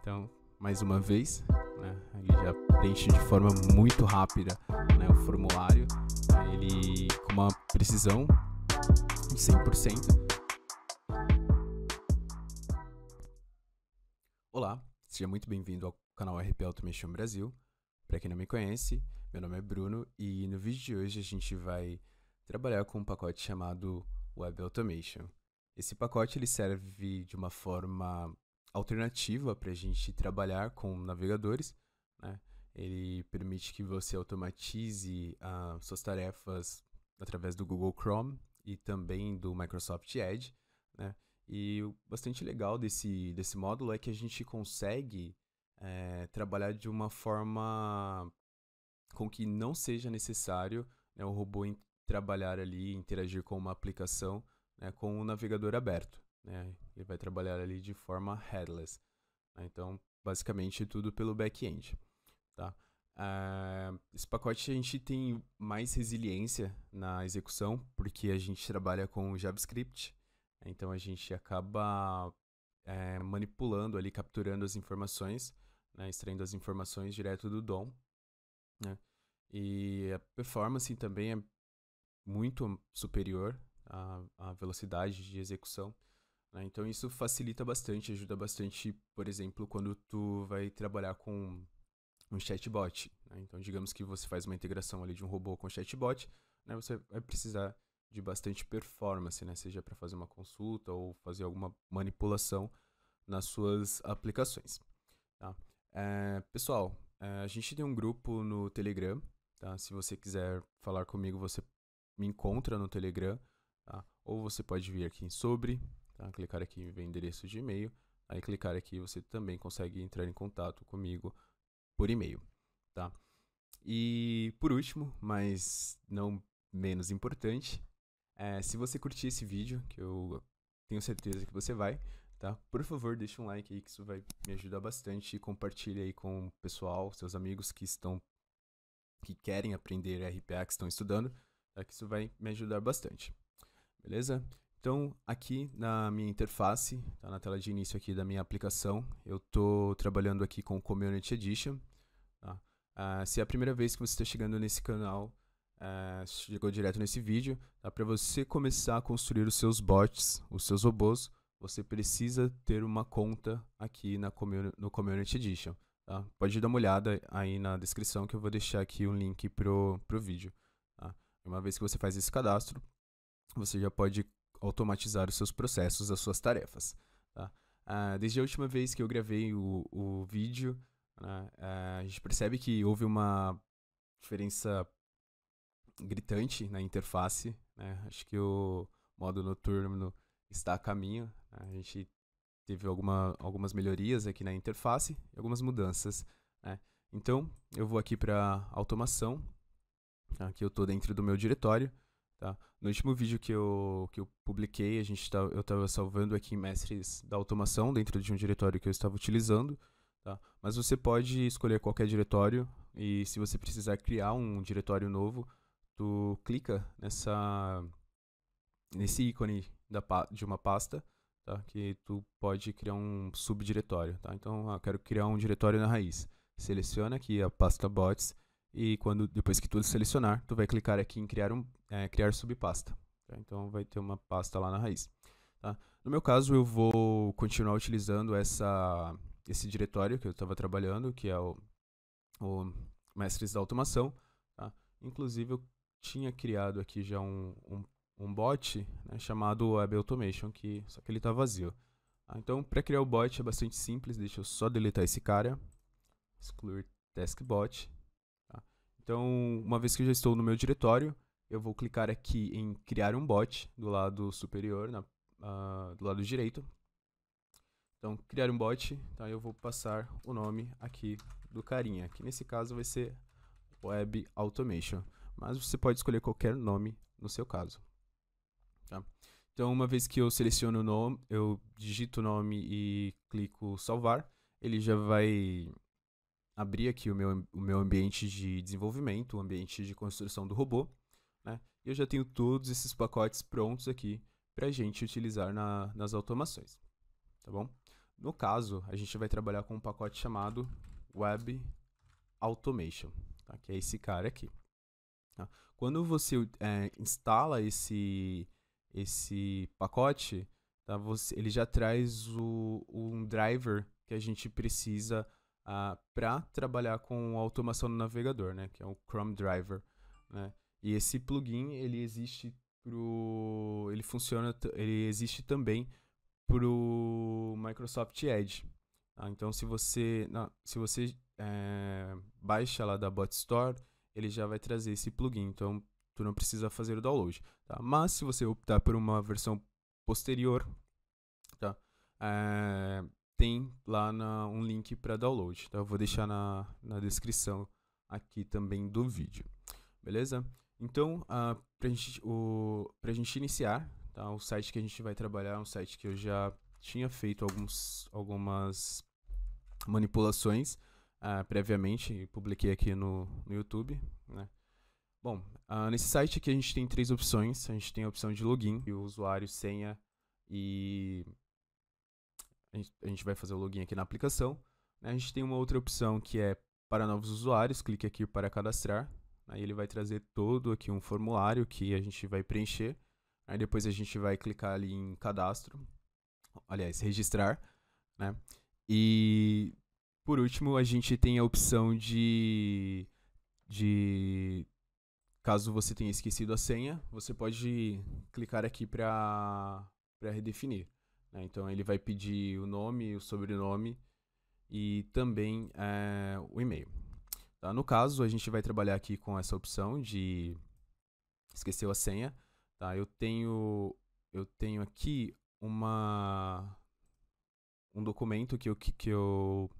Então, mais uma vez, né, ele já preenche de forma muito rápida, né, o formulário, ele com uma precisão de 100%. Olá, seja muito bem-vindo ao canal RP Automation Brasil. Para quem não me conhece, meu nome é Bruno e no vídeo de hoje a gente vai trabalhar com um pacote chamado Web Automation. Esse pacote ele serve de uma forma alternativa para a gente trabalhar com navegadores, né? Ele permite que você automatize suas tarefas através do Google Chrome e também do Microsoft Edge, né? E o bastante legal desse módulo é que a gente consegue trabalhar de uma forma com que não seja necessário, né, o robô trabalhar ali, interagir com uma aplicação, né, com o navegador aberto, né? Ele vai trabalhar ali de forma headless, né? Então, basicamente, tudo pelo back-end. Tá? Esse pacote a gente tem mais resiliência na execução, porque a gente trabalha com JavaScript, então a gente acaba manipulando ali, capturando as informações, né, extraindo as informações direto do DOM, né? E a performance também é muito superior à velocidade de execução, né? Então isso facilita bastante, ajuda bastante, por exemplo, quando tu vai trabalhar com um chatbot, né? Então digamos que você faz uma integração ali de um robô com chatbot, né? Você vai precisar de bastante performance, né? Seja para fazer uma consulta ou fazer alguma manipulação nas suas aplicações, tá? Pessoal, a gente tem um grupo no Telegram, tá? Se você quiser falar comigo, você me encontra no Telegram, tá? Ou você pode vir aqui em sobre, tá? Clicar aqui em ver endereço de e-mail, aí clicar aqui você também consegue entrar em contato comigo por e-mail, tá? E por último, mas não menos importante, se você curtir esse vídeo, que eu tenho certeza que você vai, tá? Por favor, deixa um like aí que isso vai me ajudar bastante e compartilha aí com o pessoal, seus amigos que querem aprender RPA, que estão estudando, tá? Que isso vai me ajudar bastante, beleza? Então, aqui na minha interface, tá na tela de início aqui da minha aplicação, eu estou trabalhando aqui com o Community Edition, tá? Se é a primeira vez que você está chegando nesse canal, chegou direto nesse vídeo, tá? Para você começar a construir os seus bots, os seus robôs, você precisa ter uma conta aqui no Community Edition, tá? Pode dar uma olhada aí na descrição que eu vou deixar aqui o link pro vídeo, tá? Uma vez que você faz esse cadastro, você já pode automatizar os seus processos, as suas tarefas, tá? Desde a última vez que eu gravei o vídeo, né, a gente percebe que houve uma diferença gritante na interface, né? Acho que o modo noturno está a caminho, né? A gente teve algumas melhorias aqui na interface e algumas mudanças, né? Então, eu vou aqui para automação, tá? Aqui eu estou dentro do meu diretório, tá? No último vídeo que eu publiquei, eu estava salvando aqui mestres da automação dentro de um diretório que eu estava utilizando, tá? Mas você pode escolher qualquer diretório e se você precisar criar um diretório novo, tu clica nesse ícone de uma pasta, tá? Que tu pode criar um subdiretório, tá? Então, eu quero criar um diretório na raiz. Seleciona aqui a pasta bots e depois que tu selecionar, tu vai clicar aqui em criar subpasta, tá? Então vai ter uma pasta lá na raiz, tá? No meu caso, eu vou continuar utilizando esse diretório que eu estava trabalhando, que é o Mestres da Automação, tá? Inclusive, eu tinha criado aqui já um bot, né, chamado Web Automation, só que ele está vazio. Então, para criar o bot é bastante simples, deixa eu só deletar esse cara, excluir taskbot. Tá? Então, uma vez que eu já estou no meu diretório, eu vou clicar aqui em criar um bot do lado superior, do lado direito. Então, criar um bot, tá? Eu vou passar o nome aqui do carinha, que nesse caso vai ser Web Automation, mas você pode escolher qualquer nome no seu caso, tá? Então, uma vez que eu seleciono o nome, eu digito o nome e clico salvar, ele já vai abrir aqui o meu ambiente de desenvolvimento, o ambiente de construção do robô, né? E eu já tenho todos esses pacotes prontos aqui para a gente utilizar nas automações, tá bom? No caso, a gente vai trabalhar com um pacote chamado Web Automation, tá? Que é esse cara aqui. Tá? Quando você instala esse pacote, tá? Ele já traz um driver que a gente precisa para trabalhar com automação no navegador, né? Que é o Chrome Driver, né? E esse plugin ele existe ele existe também para o Microsoft Edge. Tá? Então, se você baixa lá da Bot Store, ele já vai trazer esse plugin. Então, tu não precisa fazer o download. Tá? Mas, se você optar por uma versão posterior, tá? Tem lá um link para download. Tá? Eu vou deixar na descrição aqui também do vídeo. Beleza? Então, para a gente iniciar, tá? O site que a gente vai trabalhar é um site que eu já tinha feito algumas manipulações previamente e publiquei aqui no YouTube, né? Bom, nesse site aqui a gente tem 3 opções. A gente tem a opção de login, e o usuário, senha, e a gente vai fazer o login aqui na aplicação. A gente tem uma outra opção que é para novos usuários. Clique aqui para cadastrar. Aí ele vai trazer todo aqui um formulário que a gente vai preencher. Aí depois a gente vai clicar ali em cadastro, aliás, registrar, né? E por último a gente tem a opção de caso você tenha esquecido a senha, você pode clicar aqui para redefinir, né? Então ele vai pedir o nome, o sobrenome e também o e-mail. Tá? No caso, a gente vai trabalhar aqui com essa opção de esqueceu a senha. Tá? Eu tenho aqui um documento que eu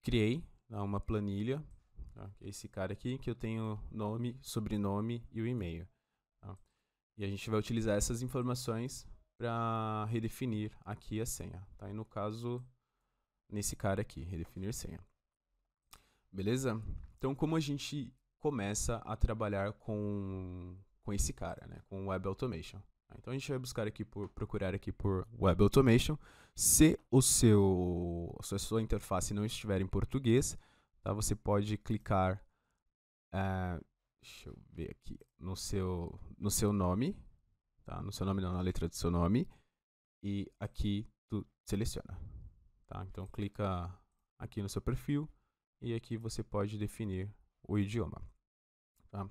criei, tá? Uma planilha, tá? Esse cara aqui, que eu tenho nome, sobrenome e o e-mail. Tá? E a gente vai utilizar essas informações para redefinir aqui a senha. Tá? E no caso, nesse cara aqui, redefinir senha. Beleza? Então, como a gente começa a trabalhar com esse cara, né? Com Web Automation. Então, a gente vai procurar aqui por Web Automation. Se a sua interface não estiver em português, tá? Você pode clicar, deixa eu ver aqui, no seu nome, tá? No seu nome não, na letra do seu nome. E aqui tu seleciona. Tá? Então, clica aqui no seu perfil. E aqui você pode definir o idioma. Tá?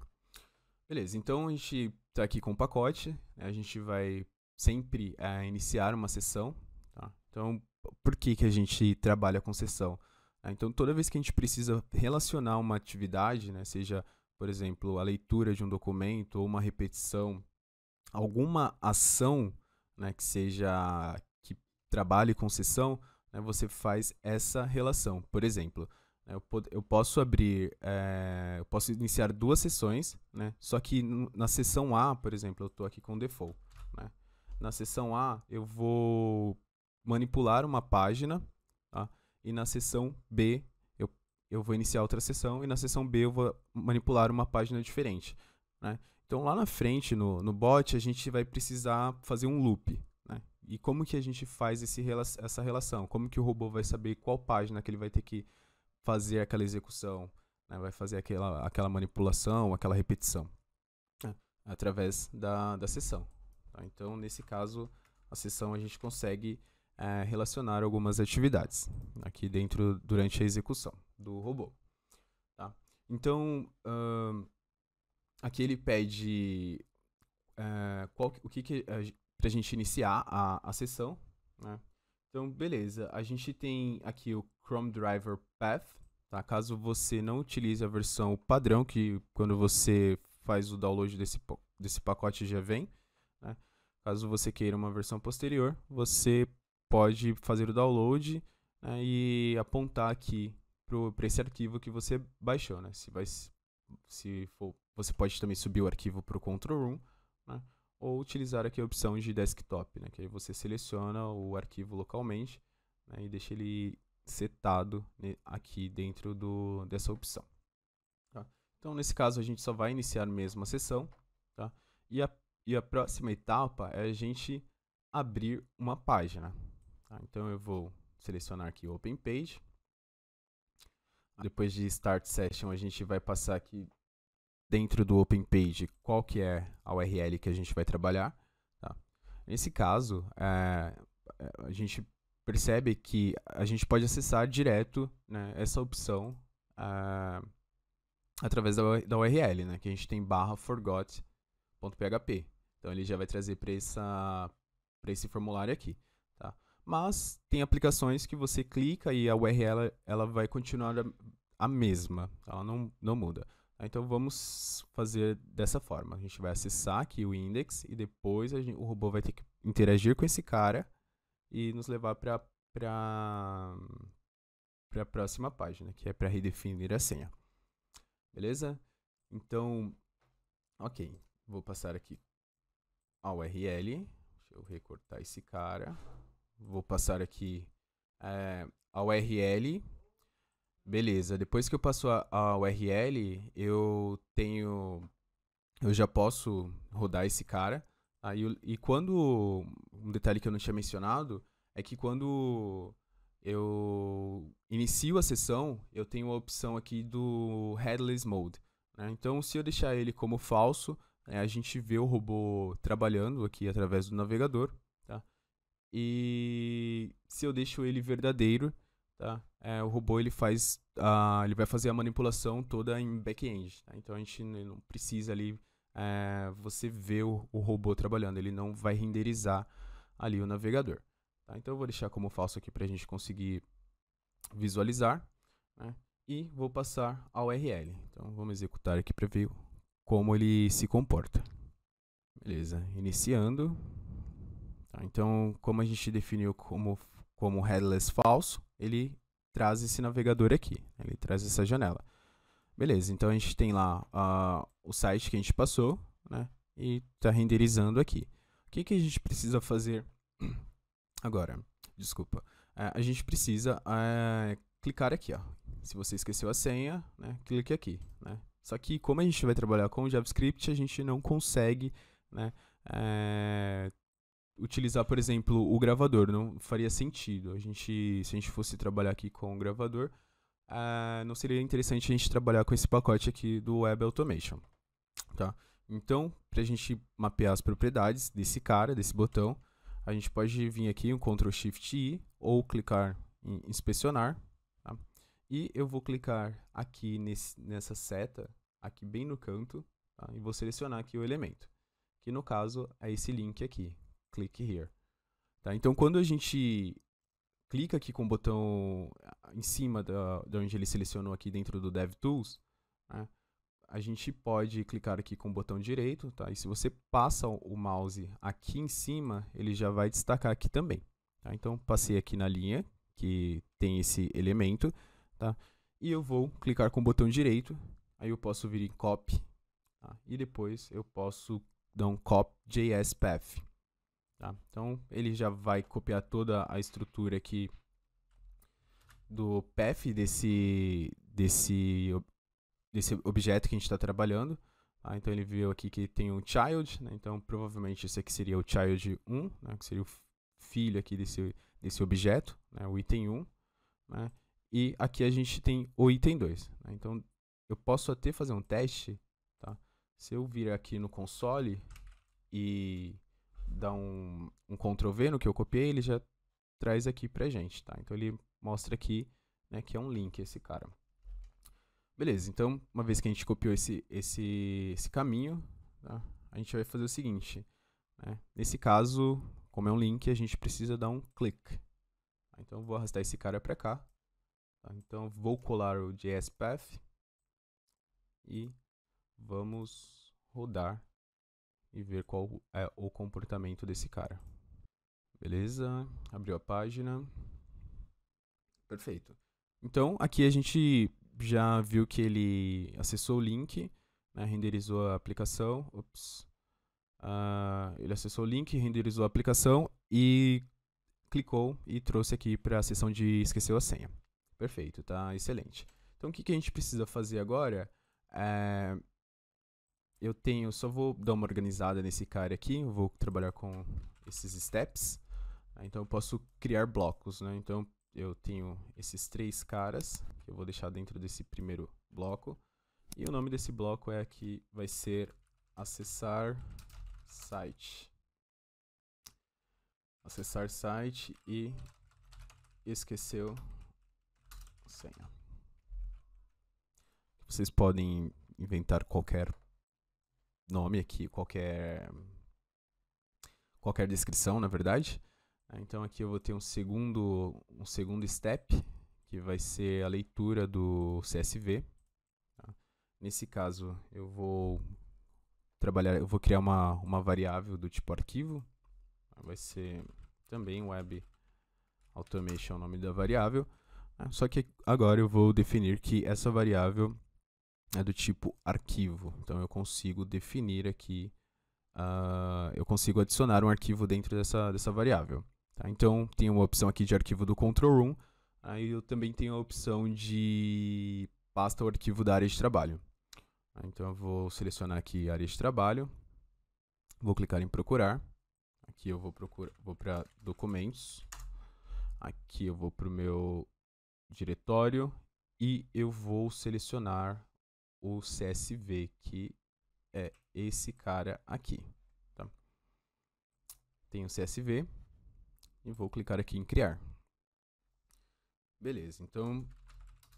Beleza, então a gente está aqui com o pacote, né? A gente vai sempre iniciar uma sessão. Tá? Então, por que a gente trabalha com sessão? Então, toda vez que a gente precisa relacionar uma atividade, né? Seja, por exemplo, a leitura de um documento ou uma repetição, alguma ação, né? Que trabalhe com sessão, né? Você faz essa relação. Por exemplo, eu posso eu posso iniciar 2 sessões, né? Só que na sessão A, por exemplo, eu estou aqui com default, né? Na sessão A, eu vou manipular uma página, tá? E na sessão B, eu vou iniciar outra sessão, e na sessão B eu vou manipular uma página diferente, né? Então, lá na frente, no bot, a gente vai precisar fazer um loop, né? E como que a gente faz essa relação? Como que o robô vai saber qual página que ele vai ter que fazer aquela execução, né? Vai fazer aquela manipulação, aquela repetição, né? Através da sessão. Tá? Então, nesse caso, a sessão a gente consegue relacionar algumas atividades aqui dentro durante a execução do robô. Tá? Então, aqui ele pede para a gente iniciar a sessão, né? Então, beleza, a gente tem aqui o Chrome Driver Path, tá? Caso você não utilize a versão padrão, que quando você faz o download desse pacote já vem, né? Caso você queira uma versão posterior, você pode fazer o download, né, e apontar aqui para esse arquivo que você baixou, né? Você pode também subir o arquivo para o Control Room, né? Ou utilizar aqui a opção de desktop, né? Que aí você seleciona o arquivo localmente, né? E deixa ele setado, né, aqui dentro dessa opção. Tá? Então, nesse caso, a gente só vai iniciar mesmo a sessão, tá? E a próxima etapa é a gente abrir uma página. Tá? Então eu vou selecionar aqui o Open Page. Depois de Start Session, a gente vai passar aqui dentro do Open Page qual que é a URL que a gente vai trabalhar. Tá? Nesse caso, a gente percebe que a gente pode acessar direto, né, essa opção através da URL, né, que a gente tem /forgot.php. Então ele já vai trazer para esse formulário aqui. Tá? Mas tem aplicações que você clica e a URL ela vai continuar a mesma, ela não muda. Então vamos fazer dessa forma. A gente vai acessar aqui o index e depois o robô vai ter que interagir com esse cara e nos levar para a próxima página, que é para redefinir a senha. Beleza? Então, ok. Vou passar aqui a URL. Deixa eu recortar esse cara. Vou passar aqui a URL. Beleza, depois que eu passo a URL, eu já posso rodar esse cara. E quando, um detalhe que eu não tinha mencionado, é que quando eu inicio a sessão, eu tenho a opção aqui do Headless Mode. Né? Então, se eu deixar ele como falso, a gente vê o robô trabalhando aqui através do navegador. Tá? E se eu deixo ele verdadeiro, tá? O robô ele vai fazer a manipulação toda em back-end. Tá? Então a gente não precisa ali você ver o robô trabalhando, ele não vai renderizar ali o navegador. Tá? Então eu vou deixar como falso aqui para a gente conseguir visualizar, né? E vou passar a URL. Então vamos executar aqui para ver como ele se comporta. Beleza, iniciando. Tá? Então, como a gente definiu como headless falso, ele traz esse navegador aqui, ele traz essa janela. Beleza, então a gente tem lá o site que a gente passou, né, e está renderizando aqui. O que a gente precisa fazer agora? Desculpa. A gente precisa clicar aqui, ó. Se você esqueceu a senha, né, clique aqui. Né? Só que como a gente vai trabalhar com JavaScript, a gente não consegue, né, utilizar, por exemplo, o gravador. Não faria sentido. Se a gente fosse trabalhar aqui com o gravador, não seria interessante a gente trabalhar com esse pacote aqui do Web Automation. Tá? Então, para a gente mapear as propriedades desse cara, desse botão, a gente pode vir aqui um Ctrl+Shift+I ou clicar em inspecionar. Tá? E eu vou clicar aqui nessa seta, aqui bem no canto, tá? E vou selecionar aqui o elemento, que no caso é esse link aqui, click here. Tá? Então, quando a gente clica aqui com o botão em cima de onde ele selecionou aqui dentro do DevTools, né, a gente pode clicar aqui com o botão direito, tá? E se você passa o mouse aqui em cima, ele já vai destacar aqui também. Tá? Então, passei aqui na linha que tem esse elemento, tá? E eu vou clicar com o botão direito, aí eu posso vir em Copy, tá? E depois eu posso dar um Copy.js Path. Tá? Então, ele já vai copiar toda a estrutura aqui do path desse objeto que a gente está trabalhando. Tá? Então, ele viu aqui que tem um child, né? Então provavelmente esse aqui seria o child 1, né? Que seria o filho aqui desse objeto, né? O item 1. Né? E aqui a gente tem o item 2. Né? Então, eu posso até fazer um teste. Tá? Se eu vir aqui no console e dar um Ctrl V no que eu copiei, ele já traz aqui pra gente, tá? Então ele mostra aqui, né, que é um link esse cara. Beleza, então uma vez que a gente copiou esse caminho, tá? A gente vai fazer o seguinte, né? Nesse caso, como é um link, a gente precisa dar um click. Tá? Então eu vou arrastar esse cara pra cá. Tá? Então vou colar o JS Path e vamos rodar e ver qual é o comportamento desse cara. Beleza, abriu a página. Perfeito. Então, aqui a gente já viu que ele acessou o link, né, renderizou a aplicação. Ele acessou o link, renderizou a aplicação e clicou e trouxe aqui para a seção de esqueceu a senha. Perfeito, tá? Excelente. Então, o que a gente precisa fazer agora só vou dar uma organizada nesse cara aqui, eu vou trabalhar com esses steps. Então eu posso criar blocos, né? Então eu tenho esses 3 caras, que eu vou deixar dentro desse primeiro bloco. E o nome desse bloco vai ser acessar site. Acessar site e esqueceu a senha. Vocês podem inventar qualquer nome aqui, qualquer descrição, na verdade. Então aqui eu vou ter um segundo step, que vai ser a leitura do CSV. Tá? Nesse caso, eu vou criar uma variável do tipo arquivo. Vai ser também web automation, o nome da variável. Só que agora eu vou definir que essa variável é do tipo arquivo. Então eu consigo definir aqui, eu consigo adicionar um arquivo dentro dessa variável. Tá? Então tem uma opção aqui de arquivo do control room. Aí eu também tenho a opção de pasta ou arquivo da área de trabalho. Então eu vou selecionar aqui área de trabalho, vou clicar em procurar. Aqui eu vou para documentos. Aqui eu vou para o meu diretório e eu vou selecionar o CSV, que é esse cara aqui. Tá? Tem o CSV e vou clicar aqui em criar. Beleza, então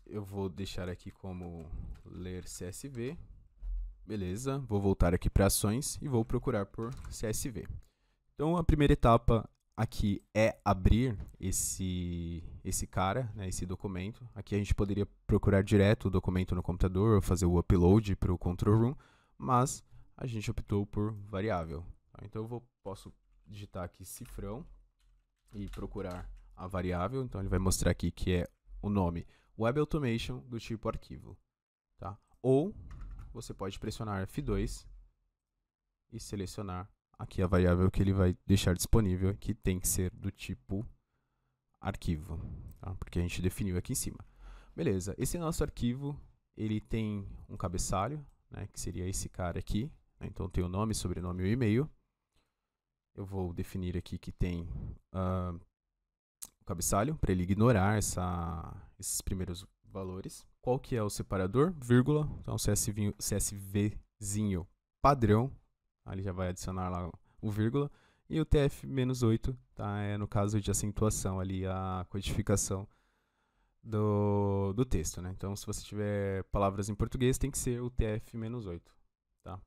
eu vou deixar aqui como ler CSV. Beleza, vou voltar aqui para ações e vou procurar por CSV. Então a primeira etapa aqui é abrir esse cara, né, esse documento. Aqui a gente poderia procurar direto o documento no computador ou fazer o upload para o control room, mas a gente optou por variável. Tá? Então eu posso digitar aqui cifrão e procurar a variável. Então ele vai mostrar aqui que é o nome Web Automation do tipo arquivo. Tá? Ou você pode pressionar F2 e selecionar aqui a variável que ele vai deixar disponível, que tem que ser do tipo arquivo, tá? Porque a gente definiu aqui em cima. Beleza, esse nosso arquivo, ele tem um cabeçalho, né, que seria esse cara aqui. Né? Então tem o nome, sobrenome e o e-mail. Eu vou definir aqui que tem o cabeçalho, para ele ignorar esses primeiros valores. Qual que é o separador? Vírgula, então CSVzinho padrão. Ele já vai adicionar lá o vírgula. E o TF-8, tá? É no caso de acentuação ali, a codificação do texto, né? Então, se você tiver palavras em português, tem que ser o TF-8, tá?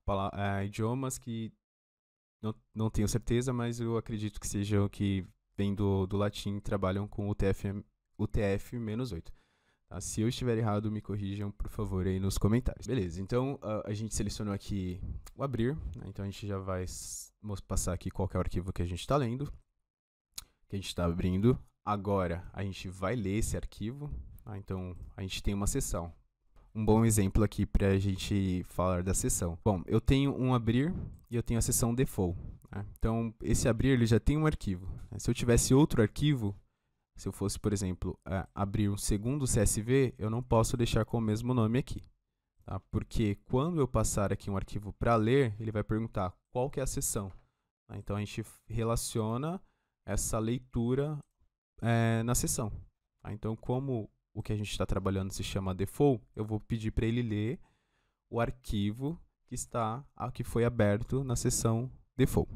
Idiomas que não tenho certeza, mas eu acredito que sejam que vêm do latim, trabalham com o TF-8. Tá? Se eu estiver errado, me corrijam, por favor, aí nos comentários. Beleza, então a gente selecionou aqui o abrir, né? Então a gente já vai passar aqui qual que é o arquivo que a gente está lendo, que a gente está abrindo. Agora a gente vai ler esse arquivo, tá? Então a gente tem uma seção. Um bom exemplo aqui para a gente falar da seção. Bom, eu tenho um abrir e eu tenho a seção default. Né? Então esse abrir ele já tem um arquivo. Né? Se eu tivesse outro arquivo, se eu fosse, por exemplo, abrir um segundo CSV, eu não posso deixar com o mesmo nome aqui. Tá? Porque quando eu passar aqui um arquivo para ler, ele vai perguntar qual que é a seção. Tá? Então a gente relaciona essa leitura na seção. Tá? Então, como o que a gente está trabalhando se chama default, eu vou pedir para ele ler o arquivo que foi aberto na seção default.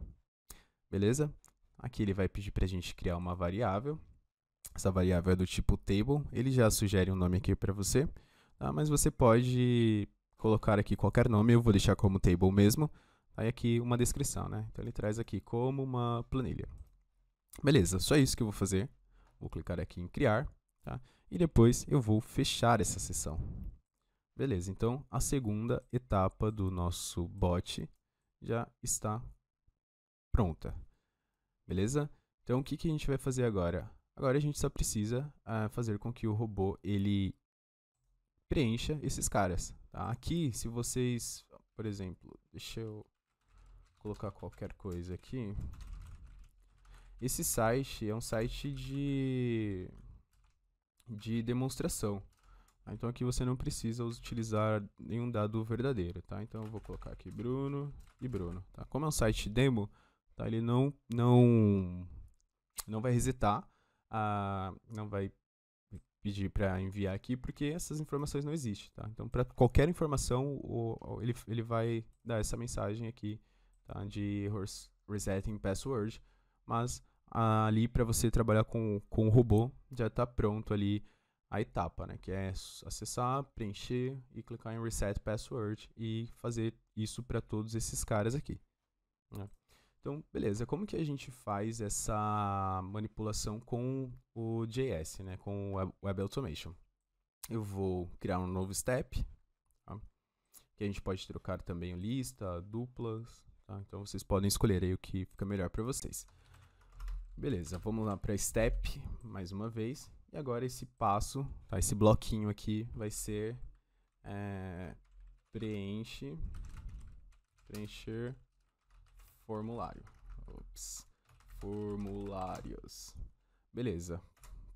Beleza? Aqui ele vai pedir para a gente criar uma variável. Essa variável é do tipo table, ele já sugere um nome aqui para você, tá? Mas você pode colocar aqui qualquer nome, eu vou deixar como table mesmo, aí aqui uma descrição, né? Então ele traz aqui como uma planilha. Beleza, só isso que eu vou fazer, vou clicar aqui em criar, tá? E depois eu vou fechar essa seção. Beleza, então a segunda etapa do nosso bot já está pronta, beleza? Então o que a gente vai fazer agora? Agora a gente só precisa fazer com que o robô ele preencha esses caras. Tá? Aqui, se vocês, por exemplo, deixa eu colocar qualquer coisa aqui. Esse site é um site de demonstração. Tá? Então aqui você não precisa utilizar nenhum dado verdadeiro. Tá? Então eu vou colocar aqui Bruno e Bruno. Tá? Como é um site demo, tá? Ele não Não vai resetar, não vai pedir para enviar aqui, porque essas informações não existem, tá? Então, para qualquer informação, ele vai dar essa mensagem aqui, tá? De resetting password, mas ali para você trabalhar com o robô, já está pronto ali a etapa, né? Que é acessar, preencher e clicar em reset password e fazer isso para todos esses caras aqui, né? Então, beleza, como que a gente faz essa manipulação com o JS, né, com o Web Automation? Eu vou criar um novo step, tá? Que a gente pode trocar também lista, duplas, tá? Então vocês podem escolher aí o que fica melhor para vocês. Beleza, vamos lá para step mais uma vez. E agora esse passo, tá? Esse bloquinho aqui vai ser preencher formulário. Ops. Formulários. Beleza.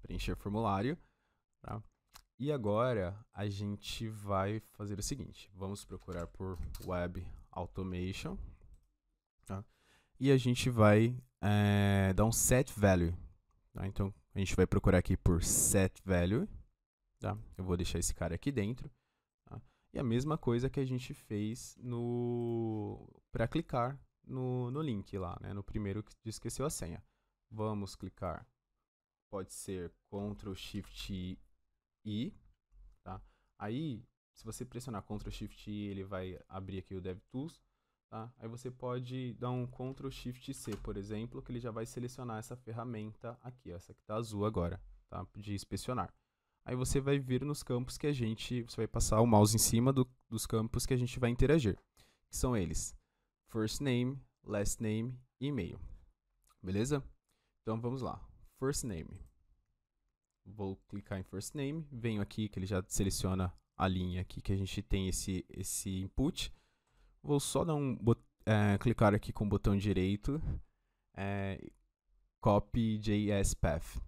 Preencher formulário. Tá? E agora a gente vai fazer o seguinte. Vamos procurar por Web Automation. Tá? E a gente vai dar um set value. Tá? Então a gente vai procurar aqui por set value. Tá? Eu vou deixar esse cara aqui dentro. Tá? E a mesma coisa que a gente fez para clicar no link lá, né? No primeiro que esqueceu a senha. Vamos clicar. Pode ser Ctrl Shift I, tá? Aí, se você pressionar Ctrl Shift I, ele vai abrir aqui o DevTools, tá? Aí você pode dar um Ctrl Shift C, por exemplo, que ele já vai selecionar essa ferramenta aqui, ó, essa que tá azul agora, tá? De inspecionar. Aí você vai vir nos campos que você vai passar o mouse em cima dos campos que a gente vai interagir, que são eles: first name, last name e e-mail. Beleza? Então vamos lá. First name. Vou clicar em first name, venho aqui que ele já seleciona a linha aqui que a gente tem esse input. Vou só dar clicar aqui com o botão direito, copy JS path.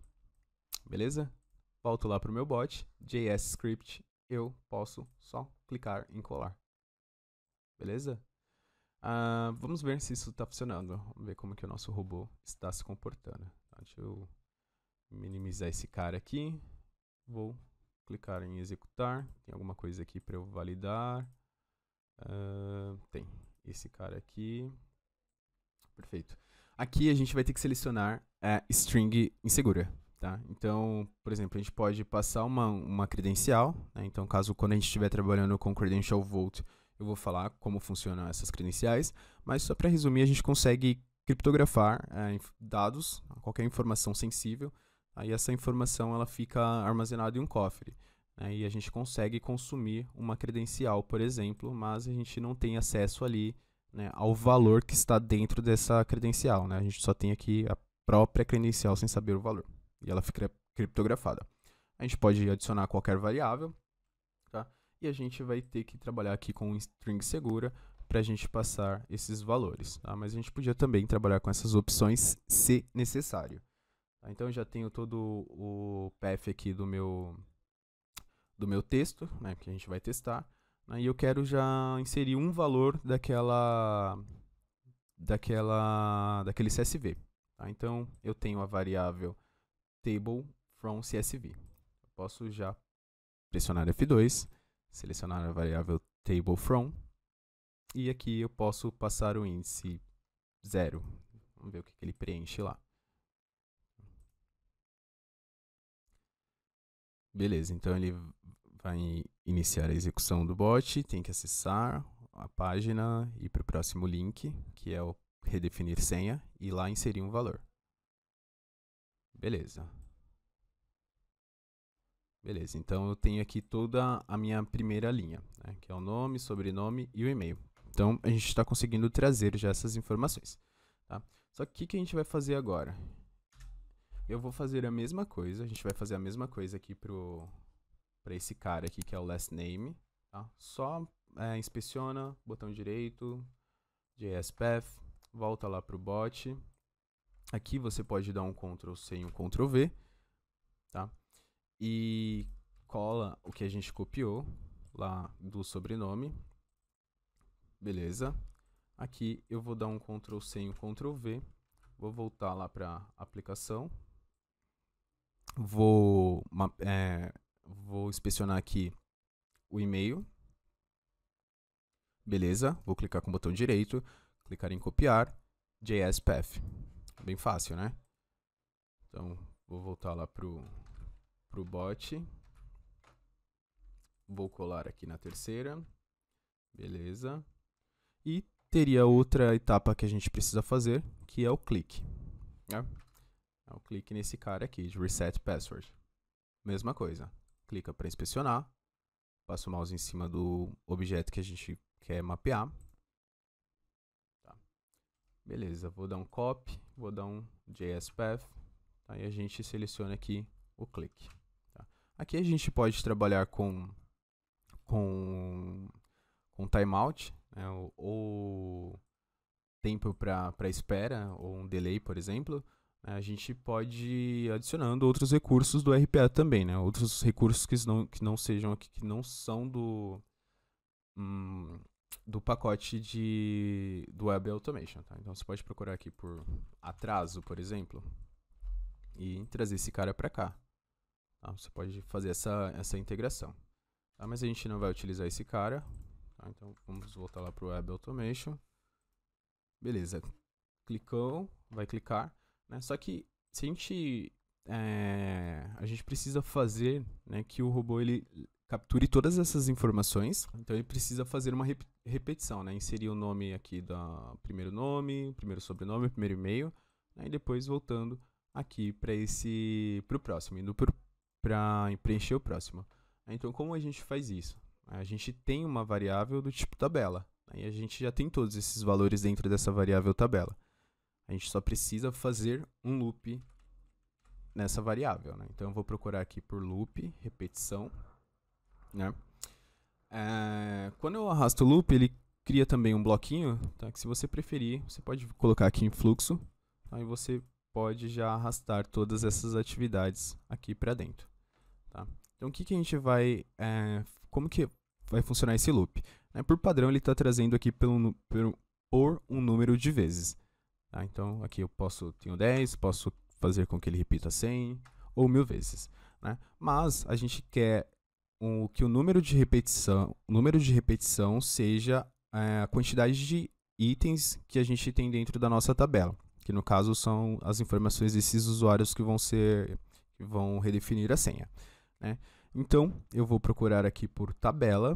Beleza? Volto lá para o meu bot, JS script, eu posso só clicar em colar. Beleza? Vamos ver se isso está funcionando. Vamos ver como que o nosso robô está se comportando. Deixa eu minimizar esse cara aqui. Vou clicar em executar. Tem alguma coisa aqui para eu validar? Tem esse cara aqui. Perfeito. Aqui a gente vai ter que selecionar string insegura. Tá? Então, por exemplo, a gente pode passar uma credencial, né? Então, quando a gente estiver trabalhando com Credential Vault, eu vou falar como funcionam essas credenciais, mas só para resumir, a gente consegue criptografar dados, qualquer informação sensível, aí essa informação ela fica armazenada em um cofre, né? E a gente consegue consumir uma credencial, por exemplo, mas a gente não tem acesso ali, né, ao valor que está dentro dessa credencial, né? A gente só tem aqui a própria credencial sem saber o valor. E ela fica criptografada. A gente pode adicionar qualquer variável, tá? E a gente vai ter que trabalhar aqui com string segura para a gente passar esses valores, tá? Mas a gente podia também trabalhar com essas opções se necessário. Tá? Então eu já tenho todo o path aqui do meu texto, né, que a gente vai testar, né, e eu quero já inserir um valor daquele CSV. Tá? Então eu tenho a variável table from CSV. Eu posso já pressionar F2, selecionar a variável table from, e aqui eu posso passar o índice 0. Vamos ver o que ele preenche lá. Beleza, então ele vai iniciar a execução do bot, tem que acessar a página e ir para o próximo link, que é o redefinir senha, e lá inserir um valor. Beleza. Beleza, então eu tenho aqui toda a minha primeira linha, né, que é o nome, sobrenome e o e-mail. Então a gente está conseguindo trazer já essas informações. Tá? Só que o que a gente vai fazer agora? Eu vou fazer a mesma coisa, a gente vai fazer a mesma coisa aqui para esse cara aqui que é o last name. Tá? Só inspeciona, botão direito, JS path, volta lá para o bot. Aqui você pode dar um Ctrl C e um Ctrl V, tá? E cola o que a gente copiou lá do sobrenome. Beleza. Aqui eu vou dar um Ctrl C e um Ctrl V vou voltar lá para a aplicação. Vou inspecionar aqui o e-mail. Beleza, vou clicar com o botão direito, clicar em copiar, JS Path. Bem fácil, né? Então, vou voltar lá pro bot. Vou colar aqui na terceira. Beleza. E teria outra etapa que a gente precisa fazer, que é o clique. Né? É o clique nesse cara aqui, de Reset Password. Mesma coisa. Clica para inspecionar. Passa o mouse em cima do objeto que a gente quer mapear. Tá. Beleza, vou dar um copy, vou dar um JS Path. Tá? E a gente seleciona aqui o clique. Tá? Aqui a gente pode trabalhar com timeout, né, ou tempo para espera, ou um delay, por exemplo. A gente pode ir adicionando outros recursos do RPA também, né? Outros recursos que não sejam aqui, que não são do pacote do Web Automation. Tá? Então você pode procurar aqui por atraso, por exemplo, e trazer esse cara para cá. Tá? Você pode fazer essa integração. Tá? Mas a gente não vai utilizar esse cara. Tá? Então vamos voltar lá para o Web Automation. Beleza. Clicou, vai clicar. Né? Só que se a gente precisa fazer, né, que o robô ele capture todas essas informações. Então ele precisa fazer uma repetição, né? Inserir o nome aqui primeiro nome, primeiro sobrenome, primeiro e-mail, né? E depois voltando aqui para o próximo, indo para preencher o próximo. Então como a gente faz isso? A gente tem uma variável do tipo tabela, né? E a gente já tem todos esses valores dentro dessa variável tabela. A gente só precisa fazer um loop nessa variável, né? Então eu vou procurar aqui por loop, repetição, né? Quando eu arrasto o loop, ele cria também um bloquinho, tá? Que se você preferir, você pode colocar aqui em fluxo, tá? E você pode já arrastar todas essas atividades aqui para dentro, tá? Então o que a gente vai, como que vai funcionar esse loop? Por padrão ele está trazendo aqui por um número de vezes. Tá? Então aqui eu tenho 10, posso fazer com que ele repita 100 ou 1000 vezes. Né? Mas a gente quer que o número de repetição seja a quantidade de itens que a gente tem dentro da nossa tabela, que no caso são as informações desses usuários que vão redefinir a senha. Né? Então eu vou procurar aqui por tabela,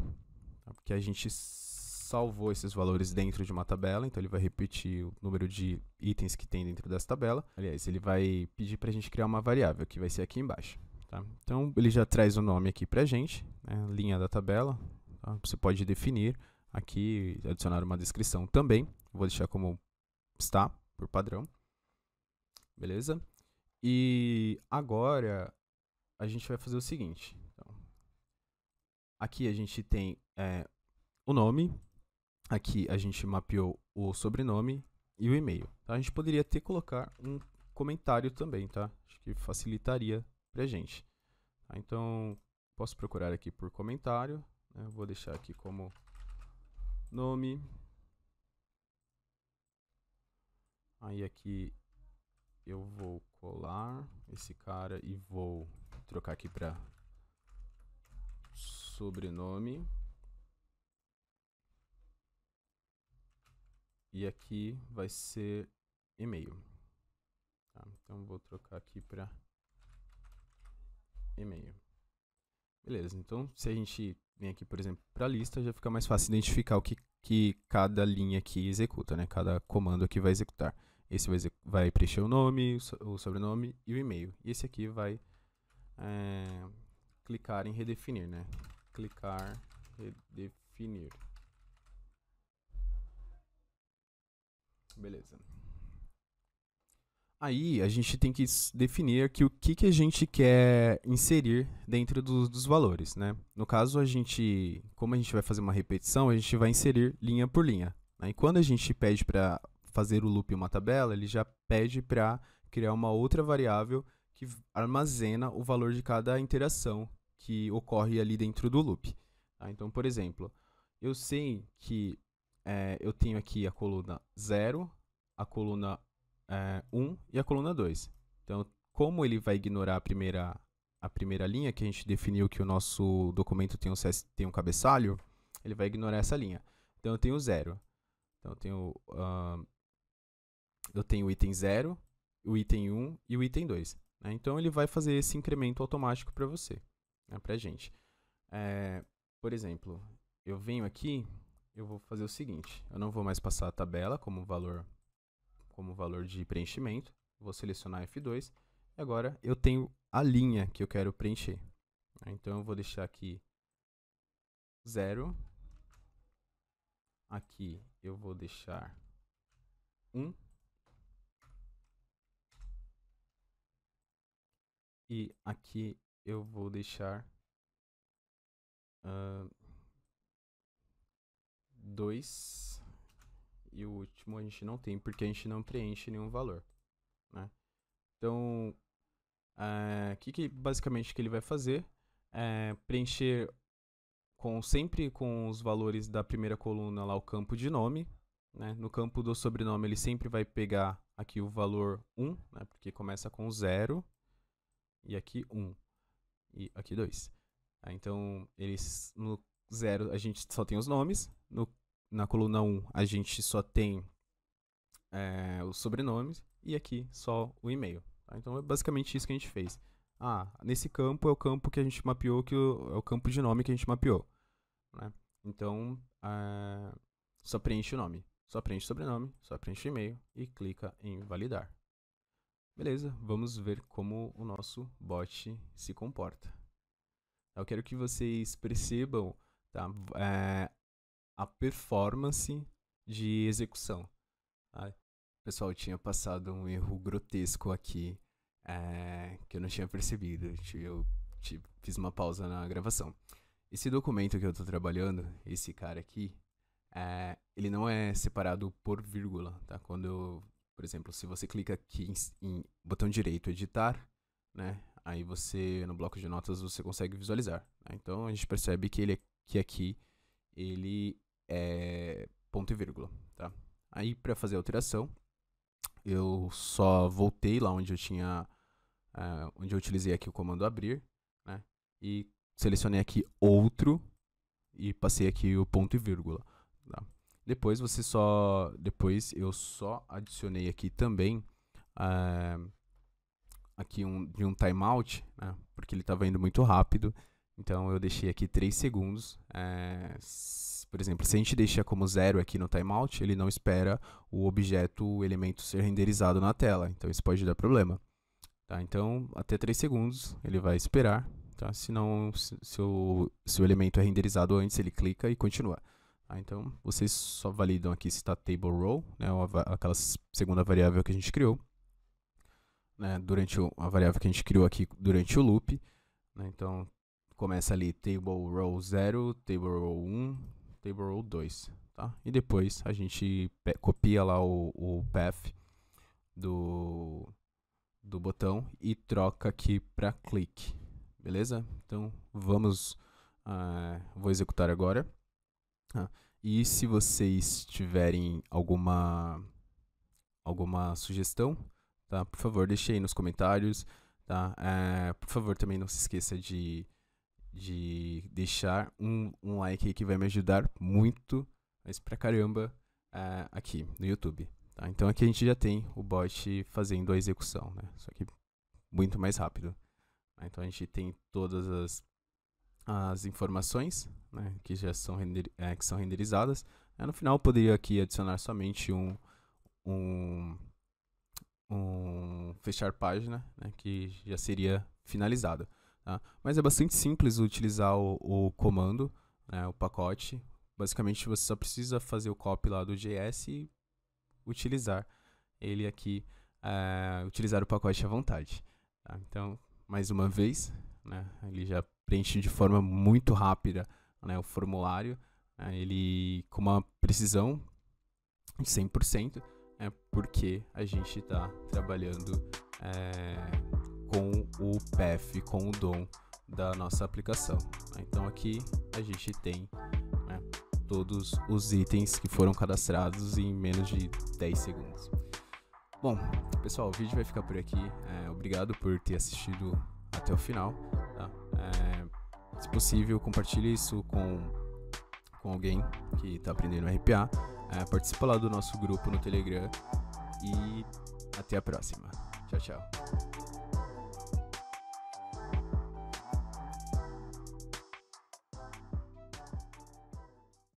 tá? Porque a gente salvou esses valores dentro de uma tabela, então ele vai repetir o número de itens que tem dentro dessa tabela. Aliás, ele vai pedir para a gente criar uma variável, que vai ser aqui embaixo. Tá? Então, ele já traz o nome aqui para a gente, né? Linha da tabela. Tá? Você pode definir aqui, adicionar uma descrição também. Vou deixar como está, por padrão. Beleza? E agora, a gente vai fazer o seguinte. Então, aqui a gente tem o nome. Aqui a gente mapeou o sobrenome e o e-mail. Tá? A gente poderia colocar um comentário também, tá? Acho que facilitaria pra gente. Tá? Então, posso procurar aqui por comentário. Né? Vou deixar aqui como nome. Aí aqui eu vou colar esse cara e vou trocar aqui para sobrenome. E aqui vai ser e-mail. Tá? Então vou trocar aqui para e-mail. Beleza, então se a gente vem aqui, por exemplo, para a lista, já fica mais fácil identificar o que cada linha aqui executa, né? Cada comando aqui vai executar. Esse vai preencher o nome, o sobrenome e o e-mail. E esse aqui vai clicar em redefinir, né? Clicar, redefinir. Beleza. Aí a gente tem que definir aqui o que a gente quer inserir dentro dos valores, né? No caso, como a gente vai fazer uma repetição, a gente vai inserir linha por linha. Né? E quando a gente pede para fazer o loop em uma tabela, ele já pede para criar uma outra variável que armazena o valor de cada interação que ocorre ali dentro do loop. Tá? Então, por exemplo, eu sei que eu tenho aqui a coluna 0, a coluna 1 e a coluna 2. Então, como ele vai ignorar a primeira linha, que a gente definiu que o nosso documento tem um cabeçalho, ele vai ignorar essa linha. Então, eu tenho 0. Então, eu tenho o item 0, o item 1 e o item 2. Né? Então, ele vai fazer esse incremento automático para você, né, para a gente. Por exemplo, eu venho aqui, eu vou fazer o seguinte, eu não vou mais passar a tabela como valor de preenchimento, vou selecionar F2, e agora eu tenho a linha que eu quero preencher. Então, eu vou deixar aqui 0, aqui eu vou deixar 1, e aqui eu vou deixar 2, e o último a gente não tem, porque a gente não preenche nenhum valor. Né? Então, que basicamente que ele vai fazer é preencher sempre com os valores da primeira coluna lá o campo de nome. Né? No campo do sobrenome ele sempre vai pegar aqui o valor 1, né? Porque começa com 0, e aqui 1, e aqui 2. Então, no 0 a gente só tem os nomes, na coluna 1 a gente só tem os sobrenomes, e aqui só o e-mail. Tá? Então, é basicamente isso que a gente fez. Nesse campo é o campo que a gente mapeou, é o campo de nome que a gente mapeou. Né? Então, só preenche o nome, só preenche o sobrenome, só preenche o e-mail e clica em validar. Beleza, vamos ver como o nosso bot se comporta. Eu quero que vocês percebam, tá, a performance de execução. Tá? Pessoal, eu tinha passado um erro grotesco aqui, que eu não tinha percebido. Eu fiz uma pausa na gravação. Esse documento que eu estou trabalhando, esse cara aqui, ele não é separado por vírgula. Tá? Por exemplo, se você clica aqui em botão direito, editar, né? Aí você, no bloco de notas, você consegue visualizar. Né? Então, a gente percebe que aqui ele é ponto e vírgula. Tá? Aí, para fazer a alteração, eu só voltei lá onde eu utilizei aqui o comando abrir, né? E selecionei aqui outro e passei aqui o ponto e vírgula. Tá? Depois eu só adicionei aqui também aqui de um timeout, né, porque ele estava indo muito rápido, então eu deixei aqui 3 segundos. Por exemplo, se a gente deixar como 0 aqui no timeout, ele não espera o elemento ser renderizado na tela, então isso pode dar problema. Tá? Então, até 3 segundos ele vai esperar, tá? Se o elemento é renderizado antes, ele clica e continua. Tá? Então, vocês só validam aqui se está table row, né, aquela segunda variável que a gente criou. Né, a variável que a gente criou aqui durante o loop. Né, então, começa ali table row 0, table row 1, table row 2. Tá? E depois a gente copia lá o path do botão e troca aqui para click. Beleza? Então, vou executar agora. E se vocês tiverem alguma sugestão, tá? Por favor, deixe aí nos comentários, tá? Por favor, também não se esqueça de deixar um like aí que vai me ajudar muito, mas pra caramba, aqui no YouTube. Tá? Então aqui a gente já tem o bot fazendo a execução, né? Só que muito mais rápido. Então a gente tem todas as informações, né, que já são, que são renderizadas. No final eu poderia aqui adicionar somente um fechar página, né, que já seria finalizado. Tá? Mas é bastante simples utilizar o comando, né, o pacote. Basicamente você só precisa fazer o copy lá do JS e utilizar ele aqui, utilizar o pacote à vontade. Tá? Então, mais uma vez, né, ele já preenche de forma muito rápida, né, o formulário, ele com uma precisão de 100%, porque a gente está trabalhando com o path, com o DOM da nossa aplicação. Então aqui a gente tem, né, todos os itens que foram cadastrados em menos de 10 segundos. Bom, pessoal, o vídeo vai ficar por aqui. Obrigado por ter assistido até o final. Tá? Se possível, compartilhe isso com alguém que está aprendendo RPA. Participa lá do nosso grupo no Telegram. E até a próxima. Tchau, tchau.